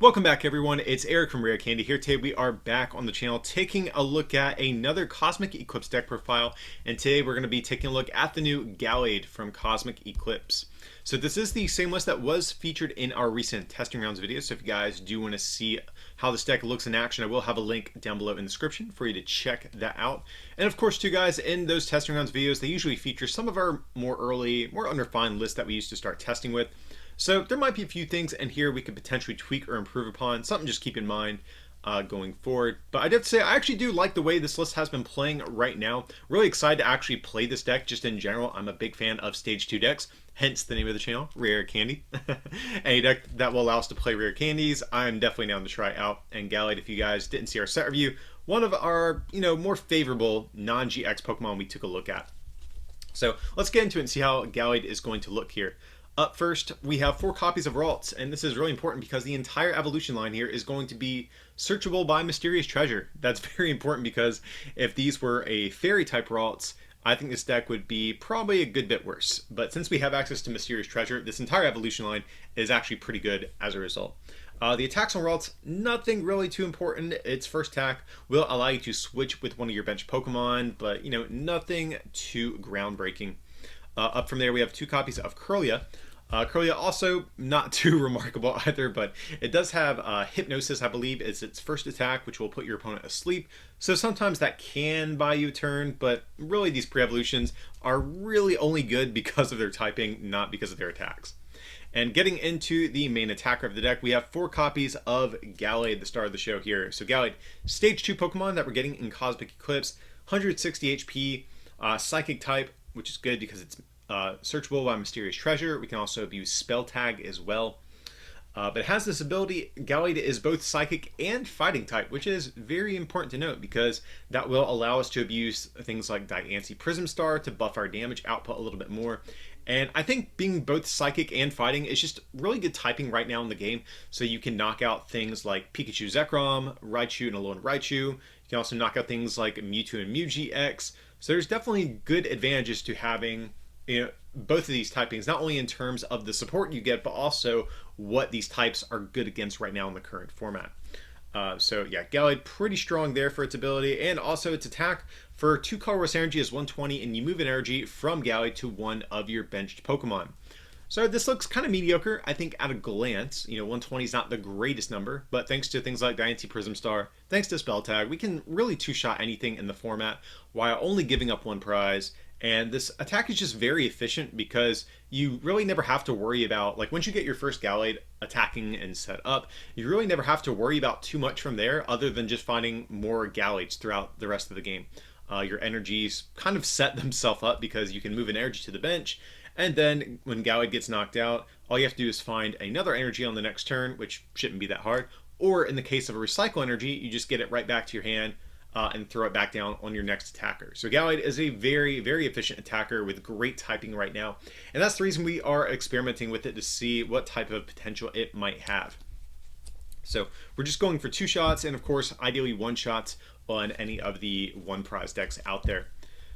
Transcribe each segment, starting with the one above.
Welcome back everyone, it's Eric from Rare Candy here. Today we are back on the channel taking a look at another Cosmic Eclipse deck profile, and today we're going to be taking a look at the new Gallade from Cosmic Eclipse. So this is the same list that was featured in our recent testing rounds video, so if you guys do want to see how this deck looks in action, I will have a link down below in the description for you to check that out. And of course too guys, in those testing rounds videos, they usually feature some of our more early, more unrefined lists that we used to start testing with. So there might be a few things in here we could potentially tweak or improve upon, something just keep in mind going forward. But I'd have to say I actually do like the way this list has been playing right now. Really excited to actually play this deck just in general. I'm a big fan of Stage 2 decks, hence the name of the channel, Rare Candy. Any deck that will allow us to play Rare Candies, I'm definitely down to try out. And Gallade, if you guys didn't see our set review, one of our more favorable non-GX Pokemon we took a look at. So let's get into it and see how Gallade is going to look here. Up first, we have 4 copies of Ralts, and this is really important because the entire evolution line here is going to be searchable by Mysterious Treasure. That's very important because if these were a fairy type Ralts, I think this deck would be probably a good bit worse. But since we have access to Mysterious Treasure, this entire evolution line is actually pretty good as a result. The attacks on Ralts, nothing really too important. Its first attack will allow you to switch with one of your bench Pokemon, but nothing too groundbreaking. Up from there, we have 2 copies of Kirlia. Kirlia also not too remarkable either, but it does have Hypnosis, I believe, is its first attack, which will put your opponent asleep. So sometimes that can buy you a turn, but really these pre-evolutions are really only good because of their typing, not because of their attacks. And getting into the main attacker of the deck, we have 4 copies of Gallade, the star of the show here. So Gallade, Stage 2 Pokemon that we're getting in Cosmic Eclipse, 160 HP, Psychic type, which is good because it's searchable by Mysterious Treasure. We can also use Spell Tag as well. But it has this ability, Gallade is both Psychic and Fighting type, which is very important to note because that will allow us to abuse things like Diancie Prism Star to buff our damage output a little bit more. And I think being both Psychic and Fighting is just really good typing right now in the game, so you can knock out things like Pikachu Zekrom, Raichu, and Alolan Raichu. You can also knock out things like Mewtwo Mew GX. So there's definitely good advantages to having both of these typings, not only in terms of the support you get, but also what these types are good against right now in the current format. So yeah, Gallade pretty strong there for its ability, and also its attack for 2 colorless energy is 120, and you move an energy from Gallade to one of your benched Pokemon. So this looks kind of mediocre, I think, at a glance. 120 is not the greatest number, but thanks to things like Diancie Prism Star, thanks to Spell Tag, we can really two-shot anything in the format while only giving up 1 prize. And this attack is just very efficient because you really never have to worry about, like once you get your first Gallade attacking and set up, you really never have to worry about too much from there other than just finding more Gallades throughout the rest of the game. Your energies kind of set themselves up because you can move an energy to the bench, and then when Gallade gets knocked out, all you have to do is find another energy on the next turn, which shouldn't be that hard. Or in the case of a recycle energy, you just get it right back to your hand and throw it back down on your next attacker. So Gallade is a very, very efficient attacker with great typing right now. And that's the reason we are experimenting with it to see what type of potential it might have. So we're just going for 2 shots, and of course, ideally 1 shots on any of the 1 prize decks out there.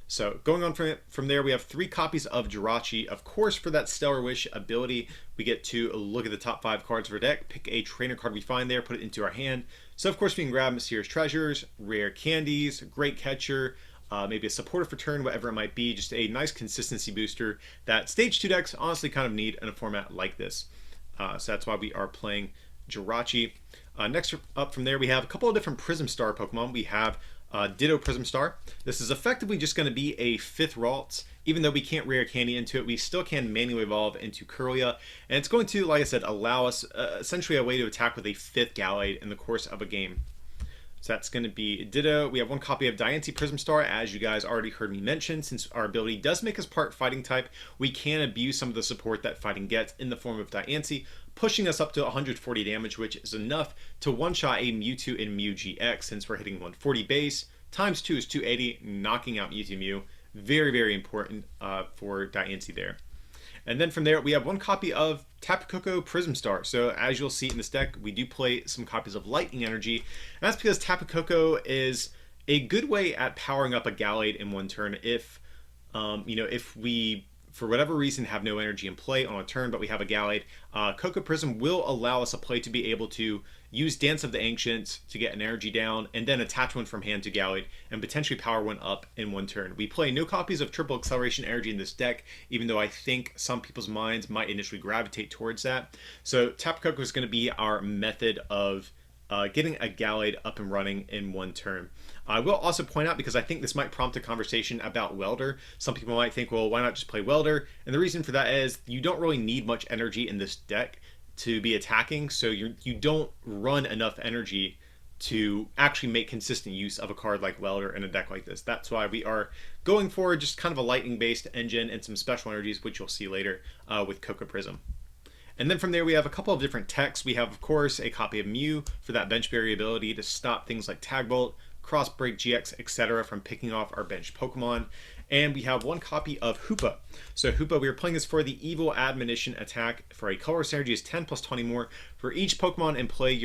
So going on from there, we have 3 copies of Jirachi. Of course, for that Stellar Wish ability, we get to look at the top 5 cards of our deck, pick a trainer card we find there, put it into our hand. So of course we can grab Mysterious Treasures, Rare Candies, Great Catcher, maybe a supporter for turn, whatever it might be. Just a nice consistency booster that Stage 2 decks honestly kind of need in a format like this. So that's why we are playing Jirachi. Next up from there, we have a couple of different Prism Star Pokemon. We have Ditto Prism Star. This is effectively just going to be a 5th Ralts. Even though we can't Rare Candy into it, we still can manually evolve into Kirlia. And it's going to, like I said, allow us essentially a way to attack with a 5th Gallade in the course of a game. So that's going to be Ditto. We have 1 copy of Diancie Prism Star, as you guys already heard me mention. Since our ability does make us part Fighting type, we can abuse some of the support that Fighting gets in the form of Diancie, pushing us up to 140 damage, which is enough to one-shot a Mewtwo and Mew GX, since we're hitting 140 base. Times 2 is 280, knocking out Mewtwo Mew. Very, very important for Diancie there. And then from there, we have 1 copy of Tapu Koko Prism Star. So as you'll see in this deck, we do play some copies of Lightning Energy. And that's because Tapu Koko is a good way at powering up a Gallade in 1 turn if, if we for whatever reason, have no energy in play on a turn, but we have a Gallade, Cocoa Prism will allow us a play to be able to use Dance of the Ancients to get an energy down, and then attach one from hand to Gallade, and potentially power one up in one turn. We play no copies of Triple Acceleration Energy in this deck, even though I think some people's minds might initially gravitate towards that. So Tap Cocoa is going to be our method of getting a Gallade up and running in one turn. I will also point out, because I think this might prompt a conversation about Welder, some people might think, well, why not just play Welder? And the reason for that is you don't really need much energy in this deck to be attacking, so you don't run enough energy to actually make consistent use of a card like Welder in a deck like this. That's why we are going for just kind of a lightning-based engine and some special energies, which you'll see later with Cocoa Prism. And then from there, we have a couple of different techs. We have, of course, a copy of Mew for that bench variability to stop things like Tag Bolt, Crossbreak GX, etc. from picking off our bench Pokemon. And we have one copy of Hoopa. So Hoopa, we are playing this for the Evil Admonition attack for a colorless energy is 10 plus 20 more for each Pokemon in play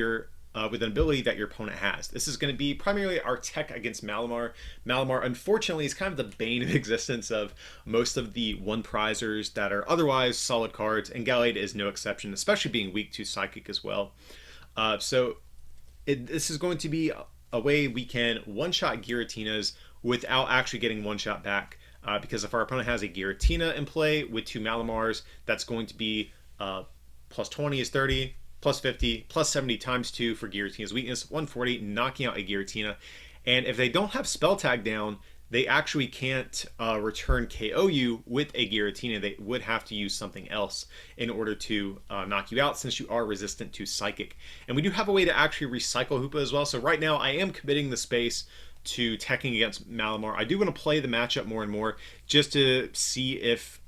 with an ability that your opponent has. This is going to be primarily our tech against Malamar. Malamar, unfortunately, is kind of the bane of existence of most of the one-prizers that are otherwise solid cards, and Gallade is no exception, especially being weak to Psychic as well. This is going to be a way we can one-shot Giratinas without actually getting one-shot back, because if our opponent has a Giratina in play with two Malamars, that's going to be plus 20 is 30, plus 50, plus 70 times 2 for Giratina's weakness, 140, knocking out a Giratina. And if they don't have Spell Tag down, they actually can't return KO you with a Giratina. They would have to use something else in order to knock you out, since you are resistant to Psychic. And we do have a way to actually recycle Hoopa as well. So right now I am committing the space to teching against Malamar. I do want to play the matchup more and more just to see if,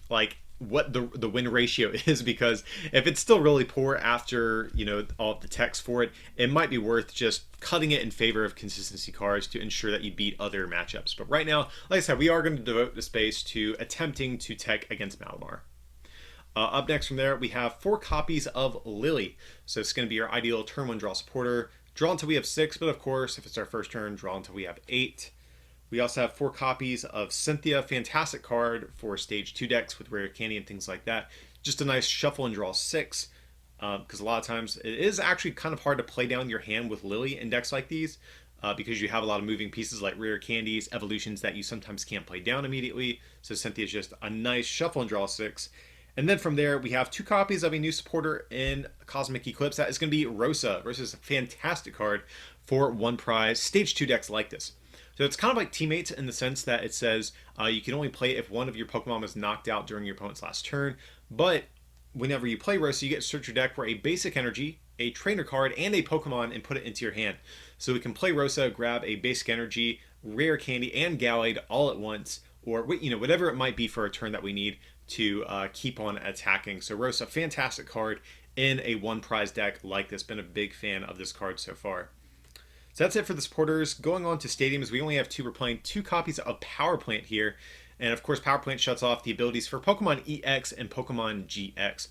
like, what the win ratio is, because if it's still really poor after, you know, all of the techs for it, it might be worth just cutting it in favor of consistency cards to ensure that you beat other matchups. But right now, like I said, we are going to devote the space to attempting to tech against Malamar. Up next from there, we have 4 copies of Lily. So it's going to be our ideal turn 1 draw supporter. Draw until we have 6, but of course, if it's our first turn, draw until we have 8. We also have 4 copies of Cynthia, fantastic card for stage 2 decks with rare candy and things like that. Just a nice shuffle and draw 6, because a lot of times it is actually kind of hard to play down your hand with Lily in decks like these, because you have a lot of moving pieces like rare candies, evolutions that you sometimes can't play down immediately. So Cynthia is just a nice shuffle and draw 6. And then from there, we have 2 copies of a new supporter in Cosmic Eclipse. That is going to be Rosa. Rosa is a fantastic card for one prize stage 2 decks like this. So it's kind of like Teammates in the sense that it says you can only play if one of your Pokemon was knocked out during your opponent's last turn. But whenever you play Rosa, you get to search your deck for a basic energy, a trainer card, and a Pokemon and put it into your hand. So we can play Rosa, grab a basic energy, rare candy, and Gallade all at once, or, you know, whatever it might be for a turn that we need to keep on attacking. So Rosa, fantastic card in a one prize deck like this. Been a big fan of this card so far. So that's it for the supporters. Going on to stadiums, we only have 2. We're playing 2 copies of Power Plant here. And of course, Power Plant shuts off the abilities for Pokemon EX and Pokemon GX.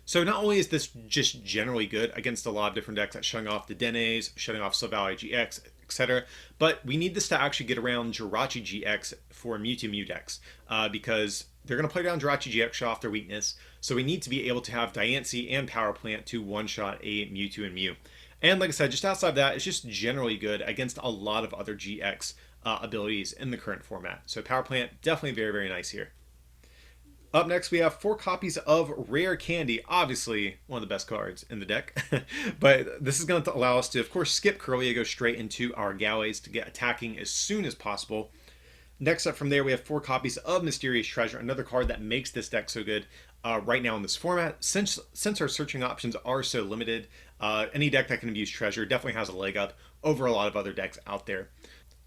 So not only is this just generally good against a lot of different decks, like shutting off the Denes, shutting off Silvally GX, etc., but we need this to actually get around Jirachi GX for Mewtwo Mew decks, because they're going to play down Jirachi GX, shut off their weakness. So we need to be able to have Diancie and Power Plant to one-shot a Mewtwo and Mew. And like I said, just outside of that, it's just generally good against a lot of other GX abilities in the current format. So Power Plant, definitely very, very nice here. Up next, we have 4 copies of Rare Candy. Obviously, one of the best cards in the deck. But this is going to allow us to, of course, skip Curly and go straight into our Gallades to get attacking as soon as possible. Next up from there, we have 4 copies of Mysterious Treasure, another card that makes this deck so good right now in this format. Since our searching options are so limited, any deck that can use Treasure definitely has a leg up over a lot of other decks out there.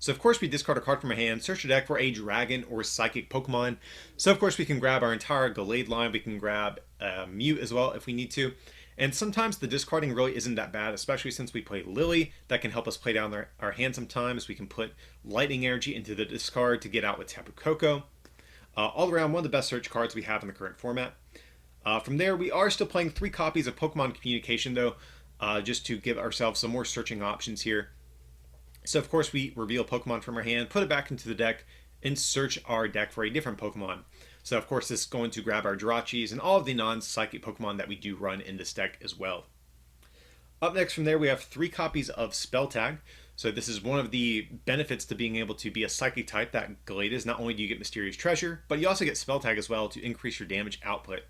So of course we discard a card from our hand, search a deck for a Dragon or Psychic Pokemon. So of course we can grab our entire Gallade line, we can grab Mew as well if we need to. And sometimes the discarding really isn't that bad, especially since we play Lily. That can help us play down our hand sometimes. We can put Lightning Energy into the discard to get out with Tapu Koko. All around, one of the best search cards we have in the current format. From there, we are still playing 3 copies of Pokemon Communication though, just to give ourselves some more searching options here. So of course we reveal Pokemon from our hand, put it back into the deck, and search our deck for a different Pokemon. So of course this is going to grab our Jirachis and all of the non-psychic Pokemon that we do run in this deck as well. Up next from there, we have 3 copies of Spell Tag. So this is one of the benefits to being able to be a psychic type that Gallade is. Not only do you get Mysterious Treasure, but you also get Spell Tag as well to increase your damage output.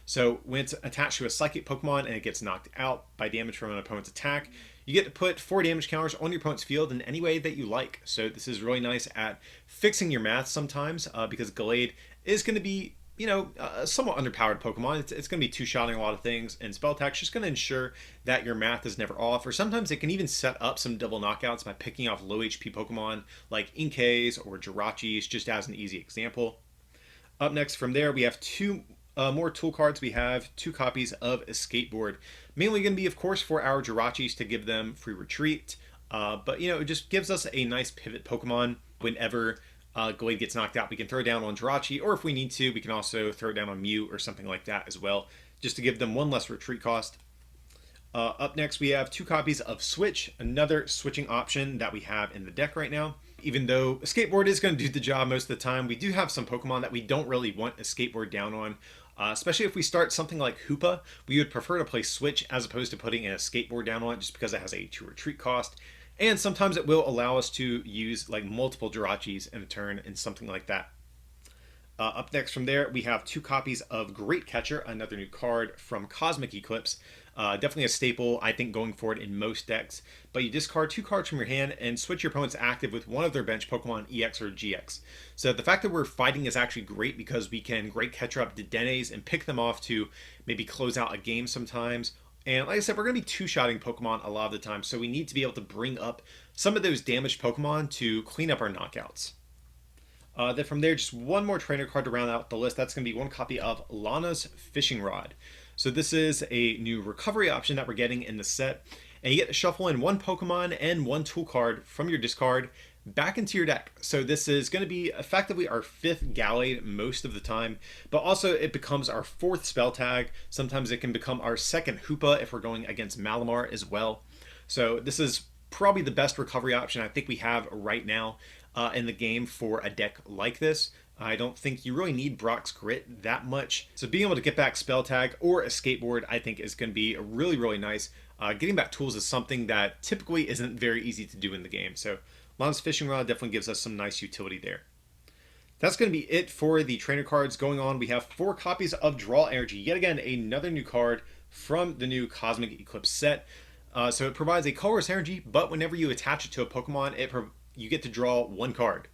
So when it's attached to a psychic Pokemon and it gets knocked out by damage from an opponent's attack, you get to put 4 damage counters on your opponent's field in any way that you like. So this is really nice at fixing your math sometimes, because Gallade is going to be, you know, a somewhat underpowered Pokemon. It's going to be two-shotting a lot of things, and Spell Tag's just going to ensure that your math is never off, or sometimes it can even set up some double knockouts by picking off low HP Pokemon like Inkays or Jirachis, just as an easy example. Up next from there, we have 2 more tool cards. We have 2 copies of Escape Board. Mainly going to be, of course, for our Jirachis to give them free retreat, but, you know, it just gives us a nice pivot Pokemon whenever Gallade gets knocked out. We can throw down on Jirachi, or if we need to, we can also throw down on Mew or something like that as well, just to give them 1 less retreat cost. Up next, we have 2 copies of Switch, another switching option that we have in the deck right now. Even though Escape Board is going to do the job most of the time, we do have some Pokemon that we don't really want Escape Board down on. Especially if we start something like Hoopa, we would prefer to play Switch as opposed to putting an Escape Board down on it, just because it has a 2 retreat cost. And sometimes it will allow us to use like multiple Jirachis in a turn and something like that. Up next from there, we have 2 copies of Great Catcher, another new card from Cosmic Eclipse. Definitely a staple, I think, going forward in most decks. But you discard 2 cards from your hand and switch your opponent's active with one of their bench Pokemon EX or GX. So the fact that we're fighting is actually great, because we can Great Catcher up Dedennes and pick them off to maybe close out a game sometimes. And like I said, we're going to be 2-shotting Pokemon a lot of the time, so we need to be able to bring up some of those damaged Pokemon to clean up our knockouts. Then from there, just 1 more trainer card to round out the list. That's going to be 1 copy of Lana's Fishing Rod. So this is a new recovery option that we're getting in the set, and you get to shuffle in 1 Pokemon and 1 tool card from your discard back into your deck. So this is going to be effectively our 5th Gallade most of the time, but also it becomes our 4th Spell Tag. Sometimes it can become our 2nd Hoopa if we're going against Malamar as well. So this is probably the best recovery option I think we have right now in the game for a deck like this. I don't think you really need Brock's Grit that much. So being able to get back Spell Tag or Escape Board, I think, is going to be really, really nice. Getting back tools is something that typically isn't very easy to do in the game. So Lana's Fishing Rod definitely gives us some nice utility there. That's going to be it for the trainer cards. Going on, we have 4 copies of Draw Energy. Yet again, another new card from the new Cosmic Eclipse set. So it provides a colorless energy, but whenever you attach it to a Pokemon, you get to draw 1 card.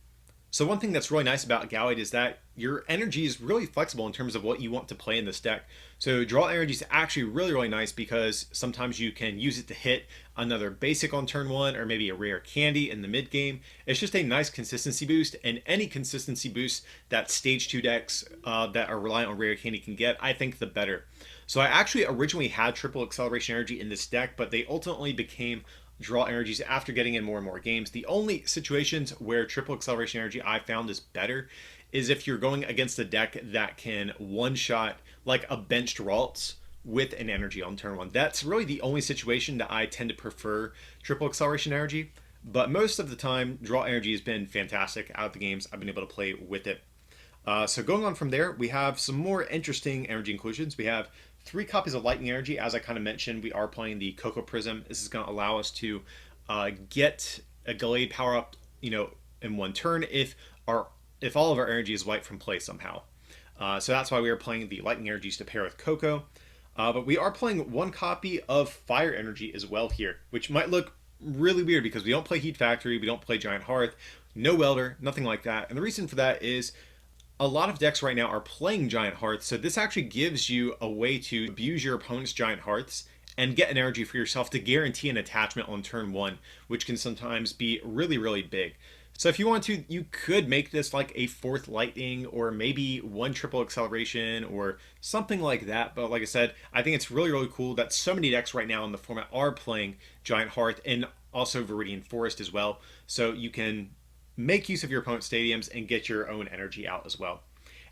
So one thing that's really nice about Gallade is that your energy is really flexible in terms of what you want to play in this deck. So draw energy is actually really, really nice, because sometimes you can use it to hit another basic on turn 1, or maybe a rare candy in the mid game. It's just a nice consistency boost, and any consistency boost that stage 2 decks that are reliant on rare candy can get, I think the better. So I actually originally had triple acceleration energy in this deck, but they ultimately became draw energies after getting in more and more games. The only situations where triple acceleration energy I found is better is if you're going against a deck that can one-shot like a benched Ralts with an energy on turn 1. That's really the only situation that I tend to prefer triple acceleration energy, but most of the time draw energy has been fantastic out of the games I've been able to play with it. So going on from there, we have some more interesting energy inclusions. We have 3 copies of Lightning Energy. As I kind of mentioned, we are playing the Cocoa Prism. This is going to allow us to get a Gallade power up, you know, in 1 turn if all of our energy is wiped from play somehow. So that's why we are playing the Lightning Energies to pair with Cocoa. But we are playing 1 copy of Fire Energy as well here, which might look really weird because we don't play Heat Factory, we don't play Giant Hearth, no Welder, nothing like that. And the reason for that is a lot of decks right now are playing Giant Hearths, so this actually gives you a way to abuse your opponent's Giant Hearths and get an energy for yourself to guarantee an attachment on turn 1, which can sometimes be really, really big. So if you want to, you could make this like a 4th Lightning, or maybe 1 triple acceleration or something like that. But like I said, I think it's really, really cool that so many decks right now in the format are playing Giant Hearth and also Viridian Forest as well. So you can make use of your opponent's stadiums and get your own energy out as well.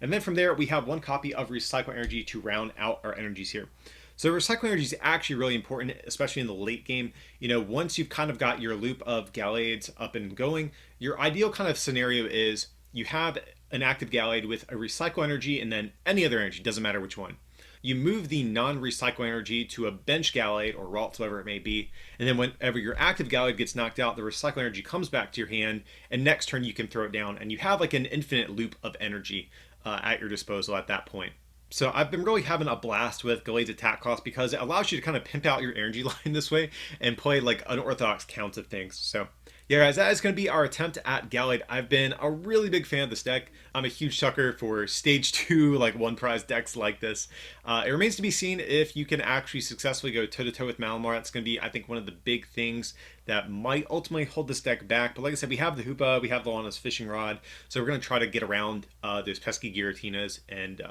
And then from there, we have 1 copy of Recycle Energy to round out our energies here. So Recycle Energy is actually really important, especially in the late game. You know, once you've kind of got your loop of Gallades up and going, your ideal kind of scenario is you have an active Gallade with a recycle energy and then any other energy, doesn't matter which one. You move the non-recycle energy to a bench Gallade or Ralts, whatever it may be, and then whenever your active Gallade gets knocked out, the recycle energy comes back to your hand, and next turn you can throw it down, and you have like an infinite loop of energy at your disposal at that point. So I've been really having a blast with Gallade's attack cost because it allows you to kind of pimp out your energy line this way and play like unorthodox counts of things. So yeah, guys, that is going to be our attempt at Gallade. I've been a really big fan of this deck. I'm a huge sucker for stage 2, like one prize decks like this. It remains to be seen if you can actually successfully go toe-to-toe with Malamar. That's going to be, I think, one of the big things that might ultimately hold this deck back. But like I said, we have the Hoopa, we have the Lana's Fishing Rod, so we're going to try to get around those pesky Giratinas and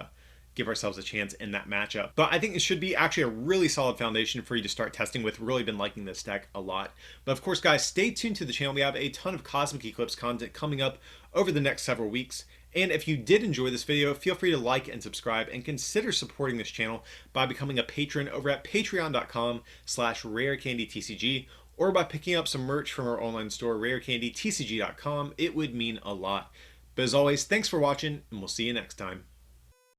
give ourselves a chance in that matchup. But I think it should be actually a really solid foundation for you to start testing with. Really been liking this deck a lot. But of course, guys, stay tuned to the channel. We have a ton of Cosmic Eclipse content coming up over the next several weeks. And if you did enjoy this video, feel free to like and subscribe and consider supporting this channel by becoming a patron over at patreon.com/rarecandytcg or by picking up some merch from our online store, rarecandytcg.com. It would mean a lot. But as always, thanks for watching, and we'll see you next time.